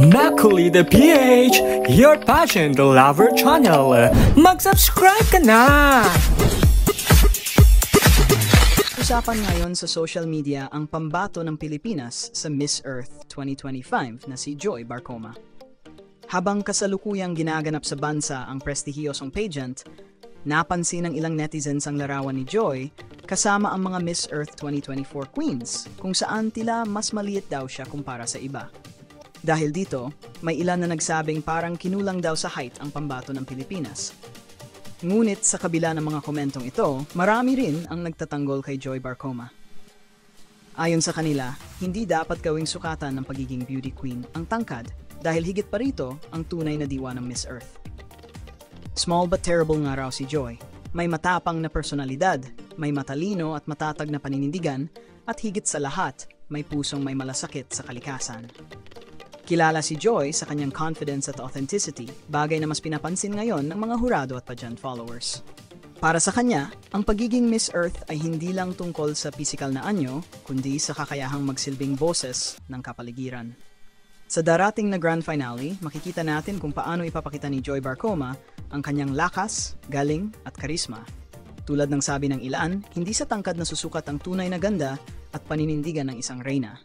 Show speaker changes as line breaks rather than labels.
Macaulay PH, your passion the lover channel. Mag-subscribe ka na!
Usapan ngayon sa social media ang pambato ng Pilipinas sa Miss Earth 2025 na si Joy Barcoma. Habang kasalukuyang ginaganap sa bansa ang prestihiyosong pageant, napansin ng ilang netizens ang larawan ni Joy kasama ang mga Miss Earth 2024 queens kung saan tila mas maliit daw siya kumpara sa iba. Dahil dito, may ilan na nagsabing parang kinulang daw sa height ang pambato ng Pilipinas. Ngunit sa kabila ng mga komentong ito, marami rin ang nagtatanggol kay Joy Barcoma. Ayon sa kanila, hindi dapat gawing sukatan ng pagiging beauty queen ang tangkad dahil higit pa rito ang tunay na diwa ng Miss Earth. Small but terrible nga raw si Joy. May matapang na personalidad, may matalino at matatag na paninindigan, at higit sa lahat, may pusong may malasakit sa kalikasan. Kilala si Joy sa kanyang confidence at authenticity, bagay na mas pinapansin ngayon ng mga hurado at pageant followers. Para sa kanya, ang pagiging Miss Earth ay hindi lang tungkol sa pisikal na anyo, kundi sa kakayahang magsilbing boses ng kapaligiran. Sa darating na grand finale, makikita natin kung paano ipapakita ni Joy Barcoma ang kanyang lakas, galing at karisma. Tulad ng sabi ng ilan, hindi sa tangkad na susukat ang tunay na ganda at paninindigan ng isang reyna.